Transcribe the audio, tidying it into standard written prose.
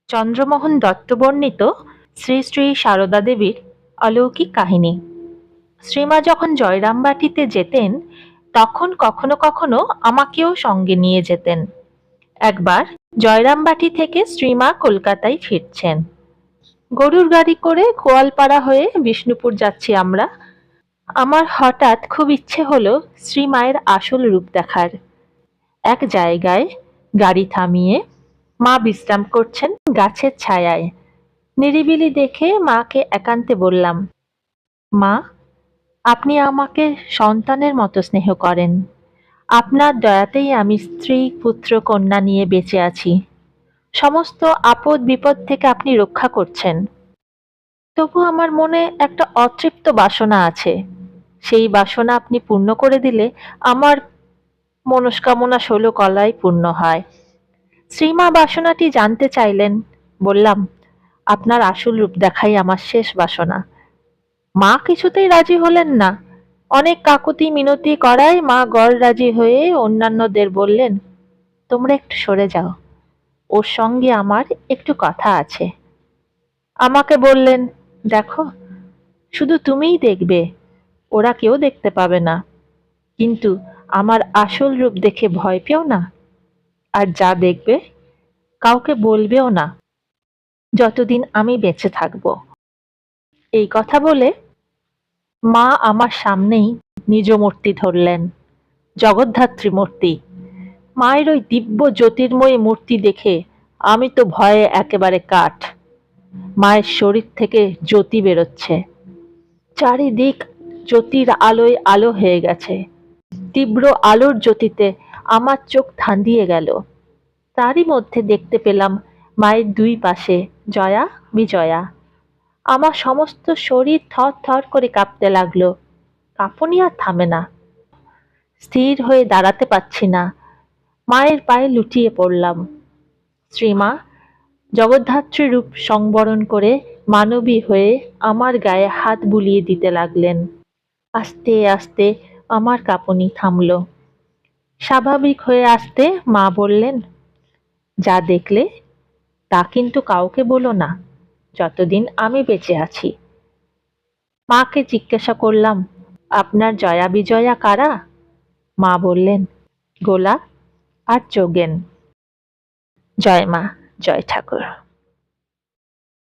চন্দ্রমোহন দত্ত বর্ণিত শ্রী শ্রী সারদা দেবীর অলৌকিক কাহিনী। শ্রীমা যখন জয়রামবাটিতে যেতেন তখন কখনো কখনো আমাকেও সঙ্গে নিয়ে যেতেন। একবার জয়রামবাটি থেকে শ্রীমা কলকাতায় ফিরছেন। গরুর গাড়ি করে গোয়ালপাড়া হয়ে বিষ্ণুপুর যাচ্ছি আমরা। আমার হঠাৎ খুব ইচ্ছে হলো শ্রীমায়ের আসল রূপ দেখার। এক জায়গায় গাড়ি থামিয়ে মা বিশ্রাম করছেন গাছের ছায়ায়। নিরিবিলি দেখে মাকে একান্তে বললাম, মা, আপনি আমাকে সন্তানের মতো স্নেহ করেন। আপনার দয়াতেই আমি স্ত্রী পুত্র কন্যা নিয়ে বেঁচে আছি। সমস্ত আপদ বিপদ থেকে আপনি রক্ষা করছেন। তবু আমার মনে একটা অতৃপ্ত বাসনা আছে। সেই বাসনা আপনি পূর্ণ করে দিলে আমার মনস্কামনা ১৬ কলাই পূর্ণ হয়। শ্রীমা বাসনাটি জানতে চাইলেন। বললাম, আপনার আসল রূপ দেখাই আমার শেষ বাসনা। মা কিছুতেই রাজি হলেন না। অনেক কাকুতি মিনতি করায় মা গড় রাজি হয়ে অন্যান্যদের বললেন, তোমরা একটু সরে যাও, ওর সঙ্গে আমার একটু কথা আছে। আমাকে বললেন, দেখো, শুধু তুমিই দেখবে, ওরা কেউ দেখতে পাবে না। কিন্তু আমার আসল রূপ দেখে ভয় পেও না, আর যা দেখবে কাউকে বলবেও না, যতদিন আমি বেঁচে থাকবো। এই কথা বলে মা আমার সামনেই নিজ মূর্তি ধরলেন, জগদ্ধাত্রী মূর্তি। মায়ের ওই দিব্য জ্যোতির্ময়ী মূর্তি দেখে আমি তো ভয়ে একেবারে কাঠ। মায়ের শরীর থেকে জ্যোতি বেরোচ্ছে, চারিদিক জ্যোতির আলোয় আলো হয়ে গেছে। তীব্র আলোর জ্যোতিতে আমার চোখ ধাঁধিয়ে গেল। তারই মধ্যে দেখতে পেলাম মায়ের দুই পাশে জয়া বিজয়া। আমার সমস্ত শরীর থর থর করে কাঁপতে লাগলো। কাঁপুনি আর থামে না। স্থির হয়ে দাঁড়াতে পারছি না। মায়ের পায়ে লুটিয়ে পড়লাম। শ্রীমা জগদ্ধাত্রী রূপ সংবরণ করে মানবী হয়ে আমার গায়ে হাত বুলিয়ে দিতে লাগলেন। আস্তে আস্তে আমার কাঁপুনি থামল। স্বাভাবিক হয়ে আসতে মা বললেন, যা দেখলে তা কিন্তু কাউকে বলো না, যতদিন আমি বেঁচে আছি। মাকে জিজ্ঞাসা করলাম, আপনার জয়া বিজয়া কারা? মা বললেন, গোলাপ আর যোগেন। জয় মা, জয় ঠাকুর।